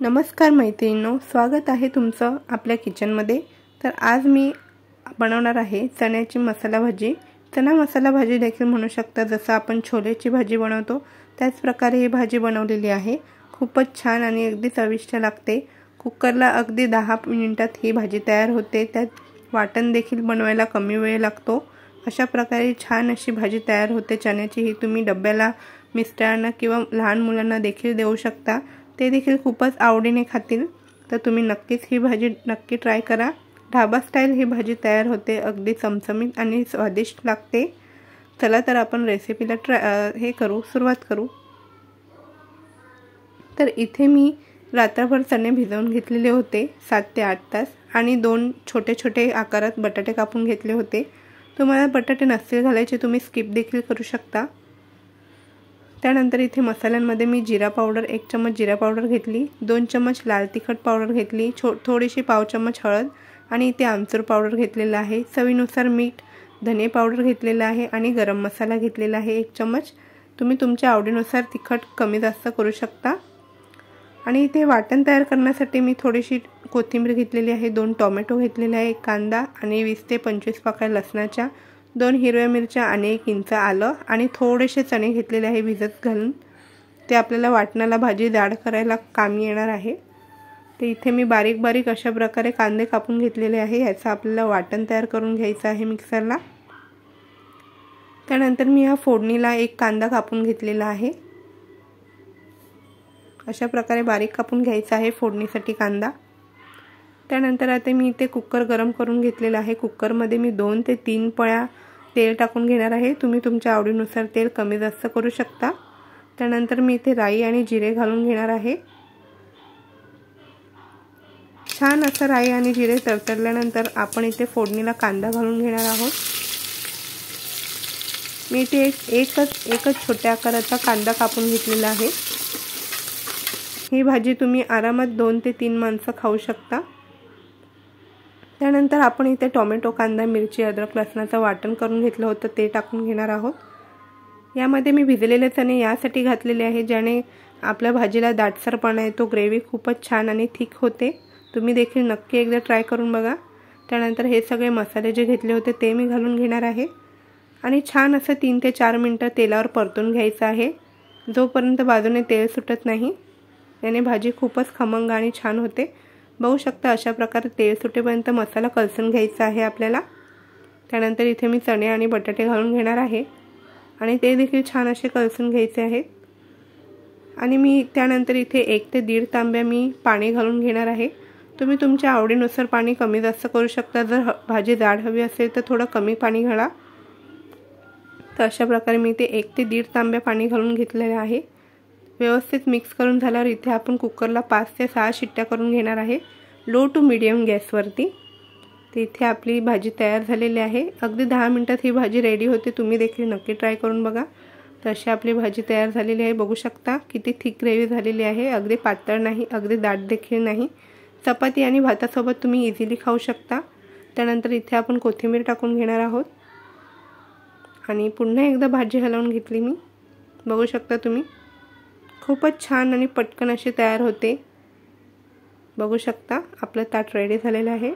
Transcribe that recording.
नमस्कार मैत्रिणींनो, स्वागत आहे तुमचं आपल्या किचनमध्ये। तर आज मी बनवणार आहे चण्याची मसाला भाजी। चना मसाला भाजी देखील म्हणू शकता, जसं आपण छोलेची भाजी बनवतो त्याच प्रकारे ही भाजी बनवलेली आहे। खूपच छान आणि अगदी चविष्ट लागते। कुकरला अगदी 10 मिनिटात ही भाजी तयार होते। त्यात वाटण देखील बनवायला कमी वेळ लागतो। अशा प्रकारे छान अशी भाजी तयार होते चण्याची। ही तुम्ही डब्याला मिस्टरांना किंवा लहान मुलांना देखील देऊ शकता, ते देखील खूपच आवडीने खातील। तर तुम्ही नक्कीच ही भाजी नक्की ट्राय करा। ढाबा स्टाईल ही भाजी तयार होते, अगदी चमचमीत आणि स्वादिष्ट लागते। चला तर आपण रेसिपीला सुरुवात करू। तर इथे मी रात्रभर चणे भिजवून घेतलेले होते 7 ते 8 तास, आणि 2 छोटे छोटे आकारात बटाटे कापून घेतले होते। तुम्हाला बटाटे नसतील घालायचे तुम्ही स्किप देखील करू शकता। त्यानंतर इथे मसाल्यांमध्ये मी जिरा पावडर 1 चम्मच जिरा पावडर घेतली, 2 चम्मच लाल तिखट पावडर घेतली, थोडीशी पाव चम्मच हळद, आणि इथे आमचूर पावडर घेतलेला आहे, चवीनुसार मीठ, धने पावडर घेतलेला आहे, आणि गरम मसाला घेतलेला आहे 1 चम्मच। तुम्ही तुमच्या आवडीनुसार तिखट कमी जास्त करू शकता। आणि इथे वाटण तयार करण्यासाठी मी थोडीशी कोथिंबीर घेतलेली आहे, 2 टोमॅटो घेतलेले आहे, 1 कांदा, आणि 20 ते 25 पाकळ्या लसणाच्या, 2 हिरव्या मिरच्या, आणि 1 इंच आलं, आणि थोडेसे चणे घेतलेले आहे भिजत घालून। ते आपल्याला वाटणाला भाजी जाड करायला कामी येणार आहे। तर इथे मी बारीक बारीक अशा प्रकारे कांदे कापून घेतलेले आहे। याचं आपल्याला वाटण तयार करून घ्यायचं आहे मिक्सरला। त्यानंतर मी या फोडणीला 1 कांदा कापून घेतलेला आहे। अशा प्रकारे बारीक कापून घ्यायचा आहे फोडणीसाठी कांदा। त्यानंतर आता मी इथे कुकर गरम करून घेतलेला आहे। कुकरमध्ये मी 2 ते 3 पळ्या तेल टाकून घेणार आहे। तुम्ही तुमच्या आवडीनुसार तेल कमी जास्त करू शकता। त्यानंतर मी इथे राई आणि जिरे घालून घेणार आहे। छान असं राई आणि जिरे तडतडल्यानंतर आपण इथे फोडणीला कांदा घालून घेणार आहोत। मी इथे एकच छोट्या आकाराचा कांदा कापून घेतलेला आहे। ही भाजी तुम्ही आरामात 2 ते 3 माणसं खाऊ शकता। त्यानंतर आपण इथे टोमॅटो, कांदा, मिरची, अद्रक, लसणाचं वाटण करून घेतलं होतं ते टाकून घेणार आहोत। यामध्ये मी भिजलेले चणे यासाठी घातलेले आहे ज्याने आपल्या भाजीला दाटसरपणा येतो, ग्रेव्ही खूपच छान आणि थिक होते। तुम्ही देखील नक्की एकदा ट्राय करून बघा। त्यानंतर हे सगळे मसाले जे घेतले होते ते मी घालून घेणार आहे, आणि छान असं 3 ते 4 मिनिटं तेलावर परतून घ्यायचं आहे, जोपर्यंत बाजूने तेल सुटत नाही। याने भाजी खूपच खमंग आणि छान होते। बघू शकता अशा प्रकारे तेल सुटेपर्यंत मसाला कलसून घ्यायचा आहे आपल्याला। त्यानंतर इथे मी चणे आणि बटाटे घालून घेणार आहे, आणि ते देखील छान असे कलसून घ्यायचे आहेत। आणि मी त्यानंतर इथे 1 ते 1.5 तांब्या मी पाणी घालून घेणार आहे। तुम्ही तुमच्या आवडीनुसार पाणी कमी जास्त करू शकता। जर भाजी जाड हवी असेल तर थोडं कमी पाणी घाला। तर अशा प्रकारे मी इथे 1 ते 1.5 तांब्या पाणी घालून घेतलेले आहे। व्यवस्थित मिक्स करून झाल्यावर इथे आपण कुकरला 5 ते 6 शिट्ट्या करून घेणार आहे, लो टू मीडियम गॅसवरती। तर इथे आपली भाजी तयार झालेली आहे। अगदी 10 मिनिटात ही भाजी रेडी होते। तुम्ही देखील नक्की ट्राय करून बघा। तर अशी आपली भाजी तयार झालेली आहे। बघू शकता किती थिक ग्रेव्ही झालेली आहे, अगदी पातळ नाही, अगदी दाट देखील नाही। चपाती आणि भातासोबत तुम्ही इझिली खाऊ शकता। त्यानंतर इथे आपण कोथिंबीर टाकून घेणार आहोत, आणि पुन्हा एकदा भाजी हलवून घेतली मी। बघू शकता तुम्ही खूपच छान आणि पटकन अशी तयार होते। बघू शकता आपलं ताट रेडी झालेलं आहे।